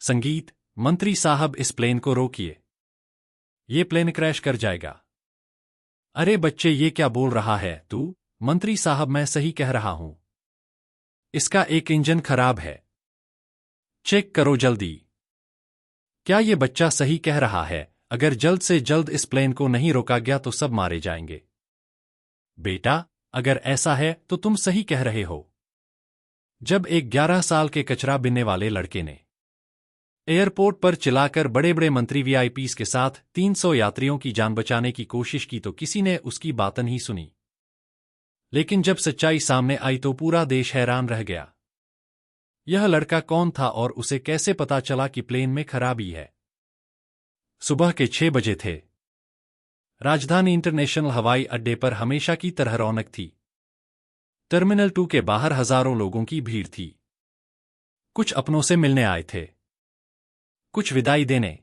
संगीत, मंत्री साहब इस प्लेन को रोकिए। ये प्लेन क्रैश कर जाएगा। अरे बच्चे ये क्या बोल रहा है तू? मंत्री साहब मैं सही कह रहा हूं। इसका एक इंजन खराब है। चेक करो जल्दी। क्या ये बच्चा सही कह रहा है? अगर जल्द से जल्द इस प्लेन को नहीं रोका गया तो सब मारे जाएंगे। बेटा, अगर ऐसा है तो तुम सही कह रहे हो। जब एक 11 साल के कचरा बीनने वाले लड़के ने एयरपोर्ट पर चिल्लाकर बड़े बड़े मंत्री वीआईपीज के साथ 300 यात्रियों की जान बचाने की कोशिश की तो किसी ने उसकी बात नहीं सुनी। लेकिन जब सच्चाई सामने आई तो पूरा देश हैरान रह गया। यह लड़का कौन था और उसे कैसे पता चला कि प्लेन में खराबी है? सुबह के 6 बजे थे। राजधानी इंटरनेशनल हवाई अड्डे पर हमेशा की तरह रौनक थी। टर्मिनल 2 के बाहर हजारों लोगों की भीड़ थी। कुछ अपनों से मिलने आए थे, कुछ विदाई देने।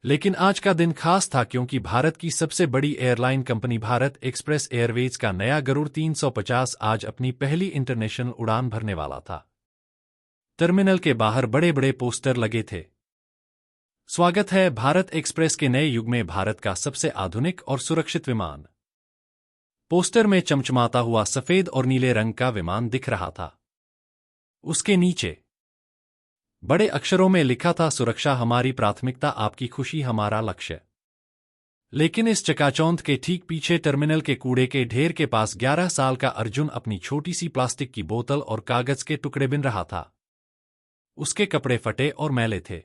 लेकिन आज का दिन खास था क्योंकि भारत की सबसे बड़ी airline company Bharat express Airways का नया गरुड़ 350 आज अपनी पहली इंटरनेशनल उड़ान भरने वाला था। टर्मिनल के बाहर बड़े बड़े पोस्टर लगे थे। स्वागत है भारत एक्सप्रेस के नए युग में, भारत का सबसे आधुनिक और सुरक्षित विमान। पोस्टर में चमचमाता हुआ सफेद और नीले रंग का विमान दिख रहा था। उसके नीचे बड़े अक्षरों में लिखा था, सुरक्षा हमारी प्राथमिकता, आपकी खुशी हमारा लक्ष्य। लेकिन इस चकाचौंध के ठीक पीछे टर्मिनल के कूड़े के ढेर के पास 11 साल का अर्जुन अपनी छोटी सी प्लास्टिक की बोतल और कागज के टुकड़े बिन रहा था। उसके कपड़े फटे और मैले थे।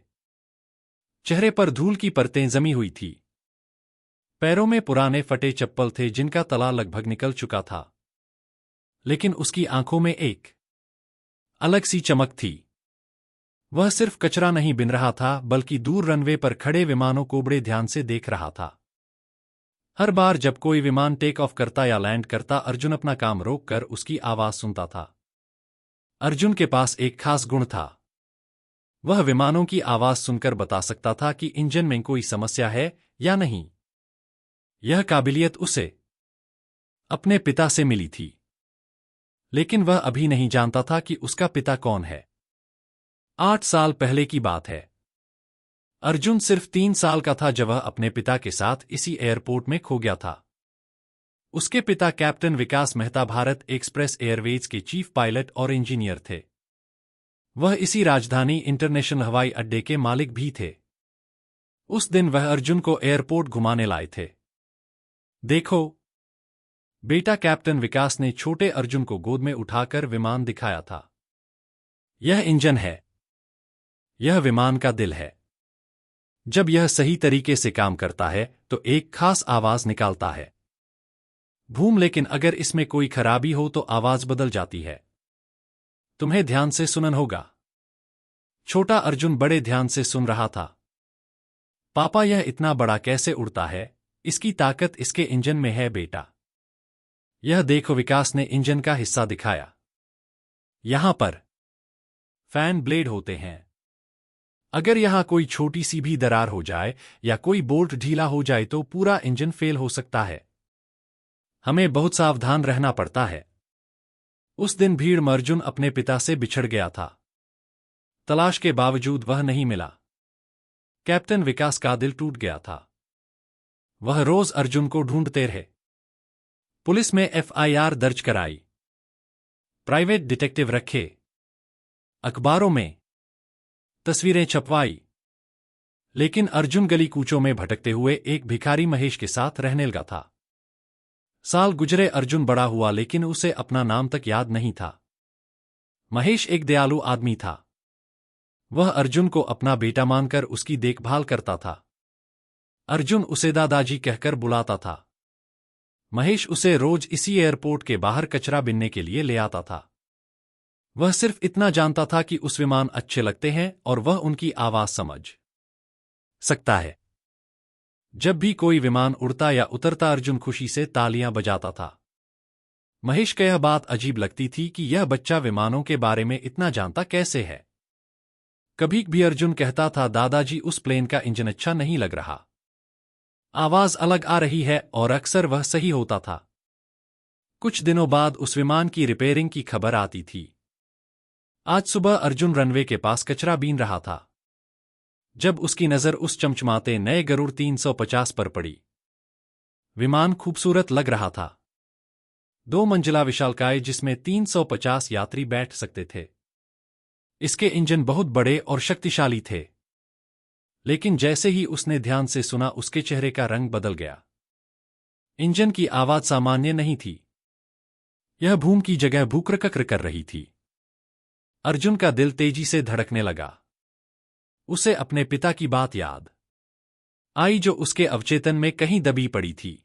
चेहरे पर धूल की परतें जमी हुई थी। पैरों में पुराने फटे चप्पल थे जिनका तला लगभग निकल चुका था। लेकिन उसकी आंखों में एक अलग सी चमक थी। वह सिर्फ कचरा नहीं बिन रहा था बल्कि दूर रनवे पर खड़े विमानों को बड़े ध्यान से देख रहा था। हर बार जब कोई विमान टेक ऑफ करता या लैंड करता, अर्जुन अपना काम रोककर उसकी आवाज सुनता था। अर्जुन के पास एक खास गुण था। वह विमानों की आवाज सुनकर बता सकता था कि इंजन में कोई समस्या है या नहीं। यह काबिलियत उसे अपने पिता से मिली थी। लेकिन वह अभी नहीं जानता था कि उसका पिता कौन है। 8 साल पहले की बात है। अर्जुन सिर्फ 3 साल का था जब वह अपने पिता के साथ इसी एयरपोर्ट में खो गया था। उसके पिता कैप्टन विकास मेहता भारत एक्सप्रेस एयरवेज के चीफ पायलट और इंजीनियर थे। वह इसी राजधानी इंटरनेशनल हवाई अड्डे के मालिक भी थे। उस दिन वह अर्जुन को एयरपोर्ट घुमाने लाए थे। देखो बेटा, कैप्टन विकास ने छोटे अर्जुन को गोद में उठाकर विमान दिखाया था। यह इंजन है। यह विमान का दिल है। जब यह सही तरीके से काम करता है तो एक खास आवाज निकालता है। भूम, लेकिन अगर इसमें कोई खराबी हो तो आवाज बदल जाती है। तुम्हें ध्यान से सुनन होगा। छोटा अर्जुन बड़े ध्यान से सुन रहा था। पापा, यह इतना बड़ा कैसे उड़ता है? इसकी ताकत इसके इंजन में है बेटा। यह देखो, विकास ने इंजन का हिस्सा दिखाया। यहां पर फैन ब्लेड होते हैं। अगर यहां कोई छोटी सी भी दरार हो जाए या कोई बोल्ट ढीला हो जाए तो पूरा इंजन फेल हो सकता है। हमें बहुत सावधान रहना पड़ता है। उस दिन भीड़ में अर्जुन अपने पिता से बिछड़ गया था। तलाश के बावजूद वह नहीं मिला। कैप्टन विकास का दिल टूट गया था। वह रोज अर्जुन को ढूंढते रहे। पुलिस में एफआईआर दर्ज कराई, प्राइवेट डिटेक्टिव रखे, अखबारों में तस्वीरें छपवाई। लेकिन अर्जुन गली कूचों में भटकते हुए एक भिखारी महेश के साथ रहने लगा था। साल गुजरे, अर्जुन बड़ा हुआ लेकिन उसे अपना नाम तक याद नहीं था। महेश एक दयालु आदमी था। वह अर्जुन को अपना बेटा मानकर उसकी देखभाल करता था। अर्जुन उसे दादाजी कहकर बुलाता था। महेश उसे रोज इसी एयरपोर्ट के बाहर कचरा बिनने के लिए ले आता था। वह सिर्फ इतना जानता था कि उस विमान अच्छे लगते हैं और वह उनकी आवाज समझ सकता है। जब भी कोई विमान उड़ता या उतरता, अर्जुन खुशी से तालियां बजाता था। महेश को यह बात अजीब लगती थी कि यह बच्चा विमानों के बारे में इतना जानता कैसे है। कभी भी अर्जुन कहता था, दादाजी उस प्लेन का इंजन अच्छा नहीं लग रहा, आवाज अलग आ रही है, और अक्सर वह सही होता था। कुछ दिनों बाद उस विमान की रिपेयरिंग की खबर आती थी। आज सुबह अर्जुन रनवे के पास कचरा बीन रहा था। जब उसकी नजर उस चमचमाते नए गरुड़ 350 पर पड़ी। विमान खूबसूरत लग रहा था। 2 मंजिला विशालकाय जिसमें 350 यात्री बैठ सकते थे। इसके इंजन बहुत बड़े और शक्तिशाली थे। लेकिन जैसे ही उसने ध्यान से सुना उसके चेहरे का रंग बदल गया। इंजन की आवाज सामान्य नहीं थी। यह भूम की जगह भूक्रकक्र कर रही थी। अर्जुन का दिल तेजी से धड़कने लगा। उसे अपने पिता की बात याद आई जो उसके अवचेतन में कहीं दबी पड़ी थी।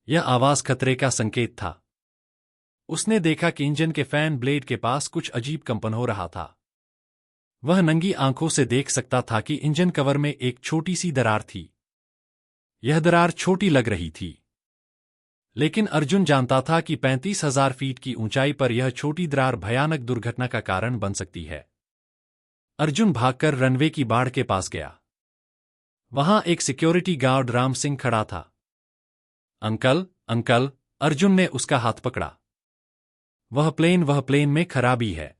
यह आवाज खतरे का संकेत था। उसने देखा कि इंजन के फैन ब्लेड के पास कुछ अजीब कंपन हो रहा था। वह नंगी आंखों से देख सकता था कि इंजन कवर में एक छोटी सी दरार थी। यह दरार छोटी लग रही थी, लेकिन अर्जुन जानता था कि 35,000 फीट की ऊंचाई पर यह छोटी दरार भयानक दुर्घटना का कारण बन सकती है। अर्जुन भागकर रनवे की बाड़ के पास गया। वहां एक सिक्योरिटी गार्ड राम सिंह खड़ा था। अंकल, अंकल, अर्जुन ने उसका हाथ पकड़ा। वह प्लेन में खराबी है।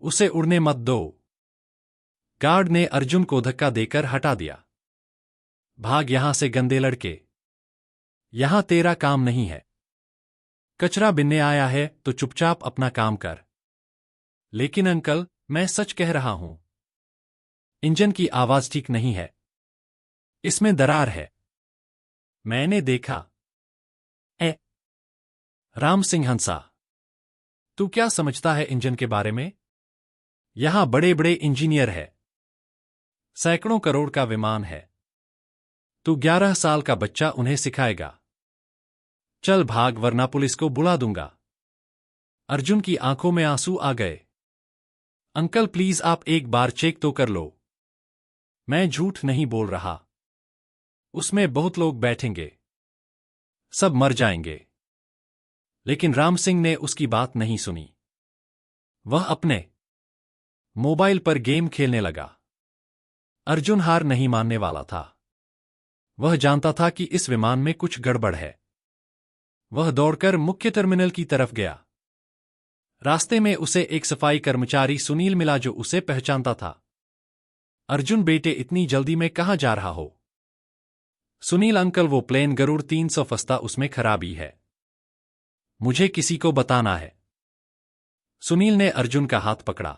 उसे उड़ने मत दो। गार्ड ने अर्जुन को धक्का देकर हटा दिया। भाग यहां से गंदे लड़के। यहां तेरा काम नहीं है। कचरा बिनने आया है तो चुपचाप अपना काम कर। लेकिन अंकल, मैं सच कह रहा हूं। इंजन की आवाज ठीक नहीं है। इसमें दरार है। मैंने देखा। राम सिंह हंसा। तू क्या समझता है इंजन के बारे में? यहां बड़े बड़े इंजीनियर है। सैकड़ों करोड़ का विमान है। तू 11 साल का बच्चा उन्हें सिखाएगा। चल भाग वरना पुलिस को बुला दूंगा। अर्जुन की आंखों में आंसू आ गए। अंकल प्लीज आप एक बार चेक तो कर लो। मैं झूठ नहीं बोल रहा। उसमें बहुत लोग बैठेंगे। सब मर जाएंगे। लेकिन राम सिंह ने उसकी बात नहीं सुनी। वह अपने मोबाइल पर गेम खेलने लगा। अर्जुन हार नहीं मानने वाला था। वह जानता था कि इस विमान में कुछ गड़बड़ है। वह दौड़कर मुख्य टर्मिनल की तरफ गया। रास्ते में उसे एक सफाई कर्मचारी सुनील मिला जो उसे पहचानता था। अर्जुन बेटे, इतनी जल्दी में कहां जा रहा हो? सुनील अंकल, वो प्लेन गरुड़ 300 फंसता, उसमें खराबी है। मुझे किसी को बताना है। सुनील ने अर्जुन का हाथ पकड़ा।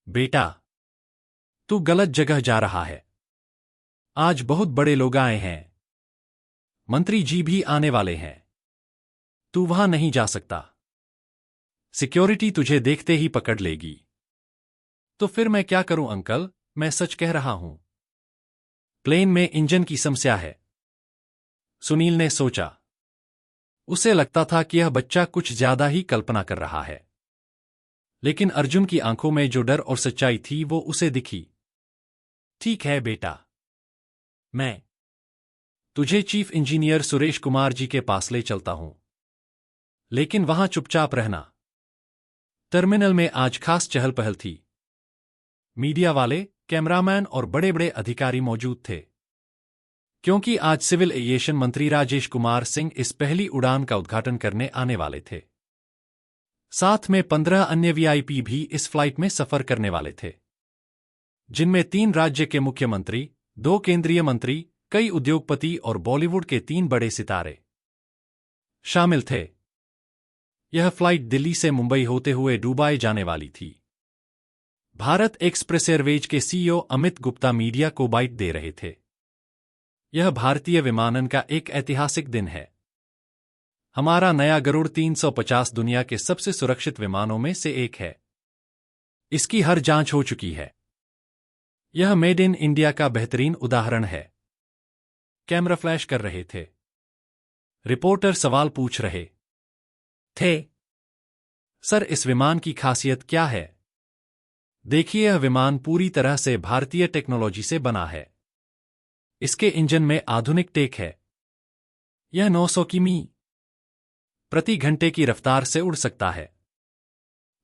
बेटा, तू गलत जगह जा रहा है। आज बहुत बड़े लोग आए हैं। मंत्री जी भी आने वाले हैं। तू वहां नहीं जा सकता। सिक्योरिटी तुझे देखते ही पकड़ लेगी। तो फिर मैं क्या करूं अंकल? मैं सच कह रहा हूं। प्लेन में इंजन की समस्या है। सुनील ने सोचा। उसे लगता था कि यह बच्चा कुछ ज्यादा ही कल्पना कर रहा है। लेकिन अर्जुन की आंखों में जो डर और सच्चाई थी वो उसे दिखी। ठीक है बेटा, मैं तुझे चीफ इंजीनियर सुरेश कुमार जी के पास ले चलता हूं। लेकिन वहां चुपचाप रहना। टर्मिनल में आज खास चहल पहल थी। मीडिया वाले, कैमरामैन और बड़े बड़े अधिकारी मौजूद थे। क्योंकि आज सिविल एविएशन मंत्री राजेश कुमार सिंह इस पहली उड़ान का उद्घाटन करने आने वाले थे। साथ में 15 अन्य वीआईपी भी इस फ्लाइट में सफर करने वाले थे, जिनमें 3 राज्य के मुख्यमंत्री, 2 केंद्रीय मंत्री, कई उद्योगपति और बॉलीवुड के 3 बड़े सितारे शामिल थे। यह फ्लाइट दिल्ली से मुंबई होते हुए दुबई जाने वाली थी। भारत एक्सप्रेस एयरवेज के सीईओ अमित गुप्ता मीडिया को बाइट दे रहे थे। यह भारतीय विमानन का एक ऐतिहासिक दिन है। हमारा नया गरुड़ 350 दुनिया के सबसे सुरक्षित विमानों में से एक है। इसकी हर जांच हो चुकी है। यह मेड इन इंडिया का बेहतरीन उदाहरण है। कैमरा फ्लैश कर रहे थे। रिपोर्टर सवाल पूछ रहे थे। सर, इस विमान की खासियत क्या है? देखिए, यह विमान पूरी तरह से भारतीय टेक्नोलॉजी से बना है। इसके इंजन में आधुनिक टेक है। यह 900 किमी प्रति घंटे की रफ्तार से उड़ सकता है।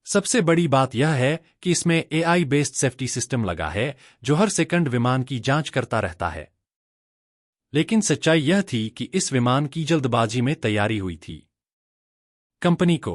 सबसे बड़ी बात यह है कि इसमें एआई बेस्ड सेफ्टी सिस्टम लगा है जो हर सेकंड विमान की जांच करता रहता है। लेकिन सच्चाई यह थी कि इस विमान की जल्दबाजी में तैयारी हुई थी। कंपनी को